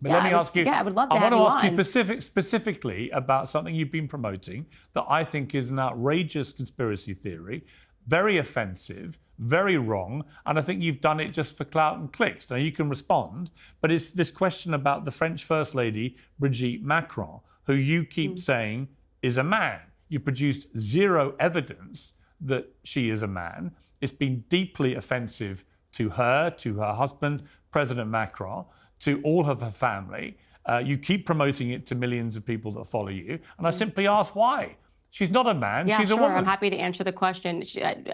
But let me ask you, I would love to I have want to you ask on. you specifically about something you've been promoting that I think is an outrageous conspiracy theory, very offensive, very wrong, and I think you've done it just for clout and clicks. Now, you can respond, but it's this question about the French First Lady, Brigitte Macron, who you keep saying is a man. You produced zero evidence that she is a man. It's been deeply offensive to her husband, President Macron, to all of her family. You keep promoting it to millions of people that follow you. And I simply ask why. She's not a man, yeah, she's sure. a woman. I'm happy to answer the question.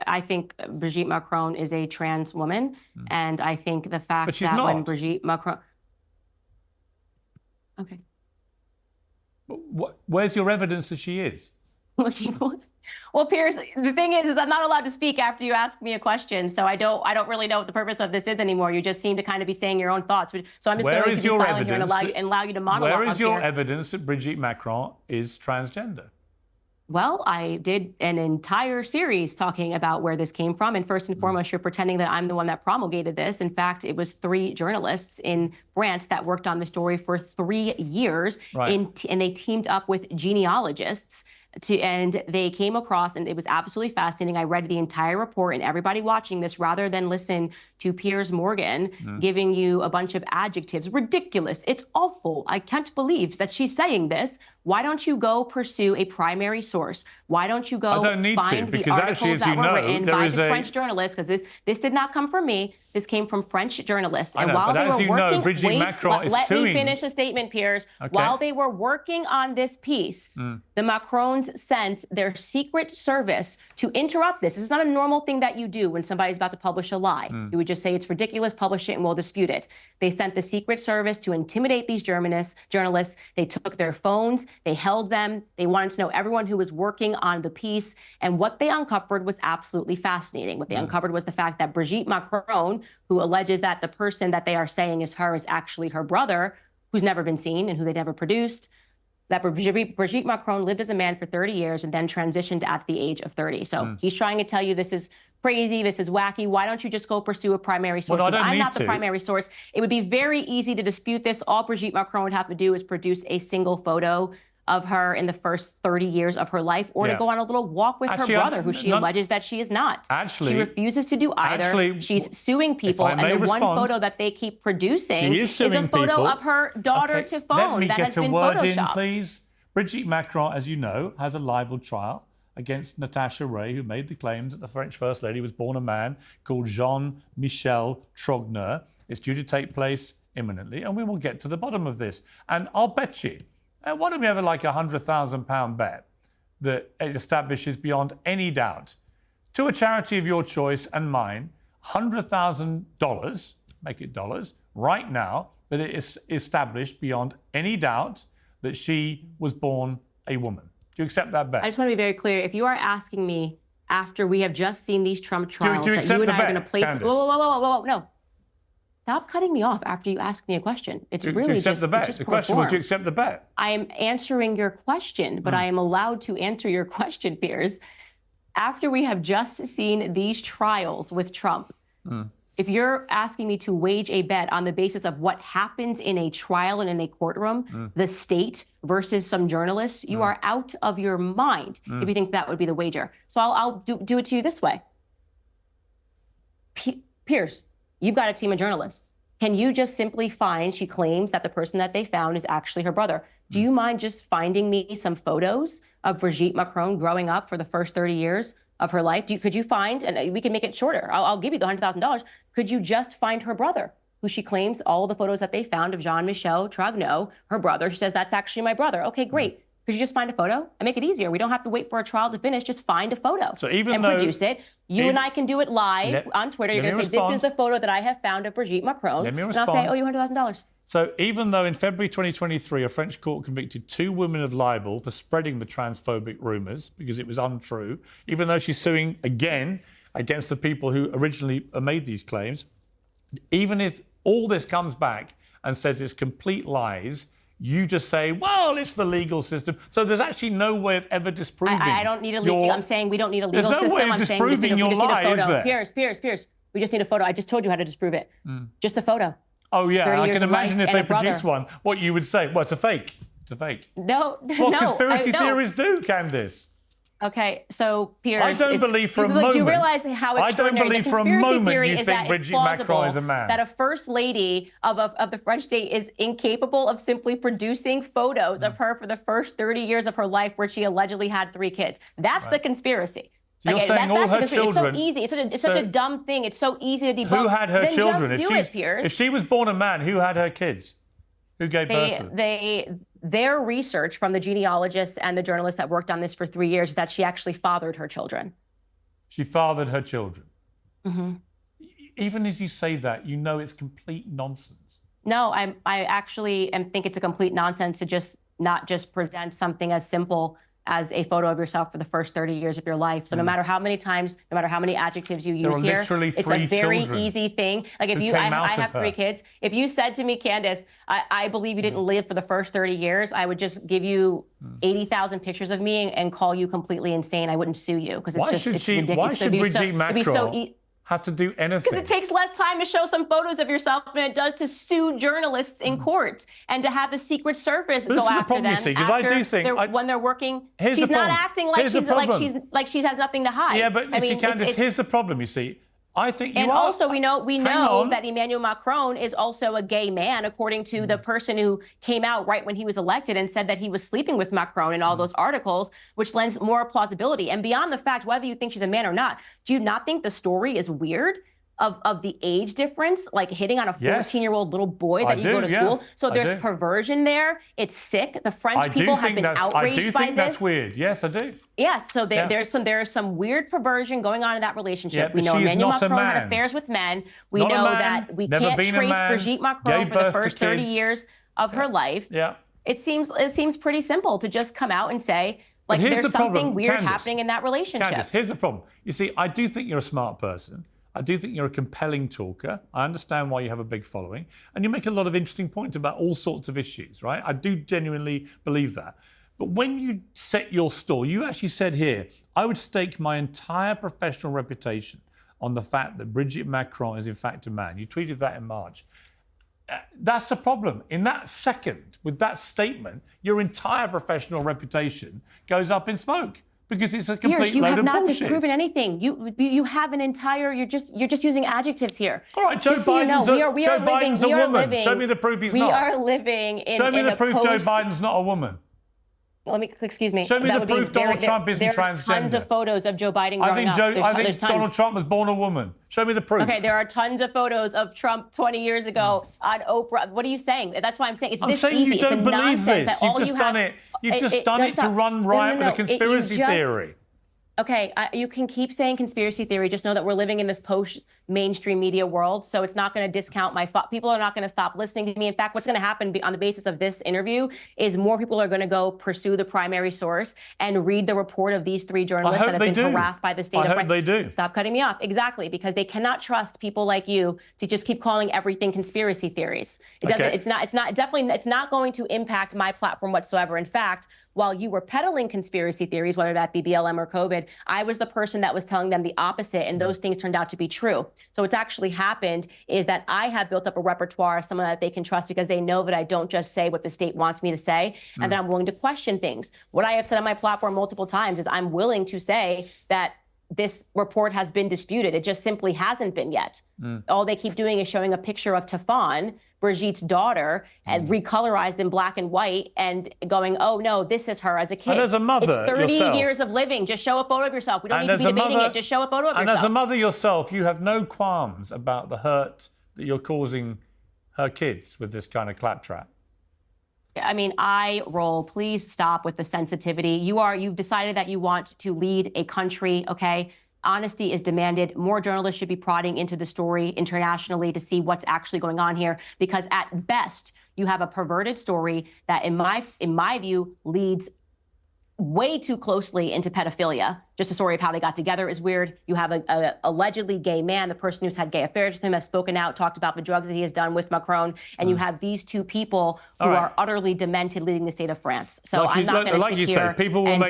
I think Brigitte Macron is a trans woman. And I think the fact that when Brigitte Macron... Okay. Where's your evidence that she is? Well, Piers, the thing is I'm not allowed to speak after you ask me a question, so I don't really know what the purpose of this is anymore. You just seem to kind of be saying your own thoughts. So I'm just going to be silent here and allow you to monologue. Where is your evidence that Brigitte Macron is transgender? Well, I did an entire series talking about where this came from. And first and foremost, you're pretending that I'm the one that promulgated this. In fact, it was 3 journalists in France that worked on the story for 3 years. Right. And they teamed up with genealogists. And they came across, and it was absolutely fascinating. I read the entire report, and everybody watching this, rather than listen to Piers Morgan giving you a bunch of adjectives, ridiculous, it's awful, I can't believe that she's saying this. Why don't you go pursue a primary source? Why don't you go find the articles that were written by the French journalists? Because this did not come from me. This came from French journalists. And while they were working, let me finish the statement, Piers. Okay. While they were working on this piece, the Macrons sent their secret service to interrupt this. This is not a normal thing that you do when somebody's about to publish a lie. You would just say it's ridiculous, publish it, and we'll dispute it. They sent the secret service to intimidate these journalists. They took their phones. They held them. They wanted to know everyone who was working on the piece. And what they uncovered was absolutely fascinating. What they uncovered was the fact that Brigitte Macron, who alleges that the person that they are saying is her is actually her brother, who's never been seen and who they never produced, that Brigitte Macron lived as a man for 30 years and then transitioned at the age of 30. So he's trying to tell you this is crazy, this is wacky. Why don't you just go pursue a primary source? Well, I'm not the primary source. It would be very easy to dispute this. All Brigitte Macron would have to do is produce a single photo of her in the first 30 years of her life, or to go on a little walk with her brother, who she alleges that she is not. She refuses to do either. She's suing people, and the one photo that they keep producing is a photo of her daughter to phone that has been photoshopped. Let me get a word in, please. Brigitte Macron, as you know, has a libel trial against Natasha Ray, who made the claims that the French First Lady was born a man called Jean-Michel Trogneux. It's due to take place imminently, and we will get to the bottom of this. And I'll bet you, why don't we have like £100,000 bet that it establishes beyond any doubt to a charity of your choice and mine, $100,000, make it dollars, right now, that it is established beyond any doubt that she was born a woman. Do you accept that bet? I just want to be very clear. If you are asking me after we have just seen these Trump trials, that you and I are going to place... Whoa, no. Stop cutting me off after you ask me a question. It's really just... accept the bet? The question was, do you accept the bet? I am answering your question, but I am allowed to answer your question, Piers. After we have just seen these trials with Trump, if you're asking me to wage a bet on the basis of what happens in a trial and in a courtroom, the state versus some journalists, you are out of your mind if you think that would be the wager. So I'll do it to you this way. Piers, you've got a team of journalists. Can you just simply find, she claims that the person that they found is actually her brother. Do you mind just finding me some photos of Brigitte Macron growing up for the first 30 years of her life? Could you find, and we can make it shorter, I'll give you the $100,000. Could you just find her brother, who she claims all the photos that they found of Jean-Michel Trogneux, her brother? She says, that's actually my brother. Okay, great. Could you just find a photo and make it easier? We don't have to wait for a trial to finish. Just find a photo and produce it. You and I can do it live on Twitter. You're going to say, this is the photo that I have found of Brigitte Macron. And I'll say, oh, you $100,000. So even though in February 2023, a French court convicted 2 women of libel for spreading the transphobic rumours because it was untrue, even though she's suing again against the people who originally made these claims, even if all this comes back and says it's complete lies, you just say, well, it's the legal system. So there's actually no way of ever disproving. I don't need a legal. I'm saying we don't need a legal system. There's no way of disproving your lie, is there? Piers, we just need a photo. I just told you how to disprove it. Just a photo. Oh, yeah, 30 I years can of imagine life if they and a brother. produce one, what you would say. Well, it's a fake. It's a fake. No, It's what no, conspiracy no. theories do, Candice. Okay, so Piers, I don't believe for a moment. Do you realize how I don't extraordinary believe the for a conspiracy moment theory you is? think That Brigitte it's plausible Macron is a man. that a first lady of the French state is incapable of simply producing photos of her for the first 30 years of her life, where she allegedly had 3 kids. That's the conspiracy. So you're saying all her children. It's so easy. It's such a dumb thing. It's so easy to debunk. Who had her then children? Just do it, Piers. If she was born a man, who had her kids? Who gave birth to them? Their research from the genealogists and the journalists that worked on this for 3 years is that she actually fathered her children. She fathered her children. Mm-hmm. Even as you say that, you know it's complete nonsense. No, I actually think it's a complete nonsense to not just present something as simple as a photo of yourself for the first 30 years of your life. So no matter how many times, no matter how many adjectives you use here, it's a very easy thing. Like if I have 3 kids. If you said to me, Candice, I believe you didn't live for the first 30 years, I would just give you 80,000 pictures of me and call you completely insane. I wouldn't sue you because it's ridiculous. Why should Brigitte Macron have to do anything? Because it takes less time to show some photos of yourself than it does to sue journalists in court and to have the Secret Service go after them. Because I do think when they're working, she's not acting like she has nothing to hide. Yeah, but you see, Candice, here's the problem. You see, I think and also we know that Emmanuel Macron is also a gay man, according to the person who came out right when he was elected and said that he was sleeping with Macron in all those articles, which lends more plausibility. And beyond the fact whether you think she's a man or not, do you not think the story is weird? Of the age difference, like hitting on a 14-year-old little boy that you go to school. So there's perversion there. It's sick. The French people have been outraged by this. I do think that's weird. Yes, I do. Yes, so there's some weird perversion going on in that relationship. Yeah, we know Emmanuel Macron had affairs with men. We know that we can't trace Brigitte Macron for the first 30 years of her life. Yeah. It seems pretty simple to just come out and say, like, there's something weird happening in that relationship. Candice, here's the problem. You see, I do think you're a smart person. I do think you're a compelling talker. I understand why you have a big following. And you make a lot of interesting points about all sorts of issues, right? I do genuinely believe that. But when you set your stall, you actually said here, I would stake my entire professional reputation on the fact that Brigitte Macron is in fact a man. You tweeted that in March. That's the problem. In that second, with that statement, your entire professional reputation goes up in smoke. Because it's a complete load of bullshit. You have not disproven anything. You have an entire. You're just using adjectives here. All right, Joe Biden's a woman. Show me the proof he's not. We are living in. Show me the proof Joe Biden's not a woman. Excuse me. Show me the proof Donald Trump isn't transgender. There's tons of photos of Joe Biden growing up. I think Donald Trump was born a woman. Show me the proof. Okay, there are tons of photos of Trump 20 years ago on Oprah. What are you saying? That's why I'm saying it's this easy. I'm saying you don't believe this. You've just done it. You've just done it to run riot with a conspiracy theory. Okay, you can keep saying conspiracy theory. Just know that we're living in this post-mainstream media world, so it's not going to discount my thought. People are not going to stop listening to me. In fact, what's going to happen on the basis of this interview is more people are going to go pursue the primary source and read the report of these 3 journalists that have been harassed by the state of France. I hope they do. Stop cutting me off. Exactly, because they cannot trust people like you to just keep calling everything conspiracy theories. It doesn't. It's not going to impact my platform whatsoever. In fact, while you were peddling conspiracy theories, whether that be BLM or COVID, I was the person that was telling them the opposite, and those things turned out to be true. So what's actually happened is that I have built up a repertoire, someone that they can trust, because they know that I don't just say what the state wants me to say, and that I'm willing to question things. What I have said on my platform multiple times is I'm willing to say that this report has been disputed. It just simply hasn't been yet. All they keep doing is showing a picture of Tafan, Brigitte's daughter, and recolorized in black and white, and going, oh no, this is her as a kid. And as a mother, it's 30 years of living. Just show a photo of yourself. We don't need to be debating it. Just show a photo of yourself. And as a mother yourself, you have no qualms about the hurt that you're causing her kids with this kind of claptrap. I mean, please stop with the sensitivity. You've decided that you want to lead a country, okay? Honesty is demanded. More journalists should be prodding into the story internationally to see what's actually going on here, because at best, you have a perverted story that, in my view, leads way too closely into pedophilia. Just the story of how they got together is weird. You have a allegedly gay man, the person who's had gay affairs with him has spoken out, talked about the drugs that he has done with Macron, and you have these 2 people who are utterly demented leading the state of France. So I'm not going to sit here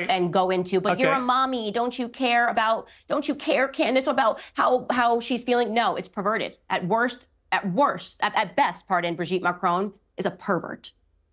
and go into, but you're a mommy, don't you care, Candice, about how she's feeling? No, it's perverted. At worst, at worst, at best, pardon, Brigitte Macron is a pervert.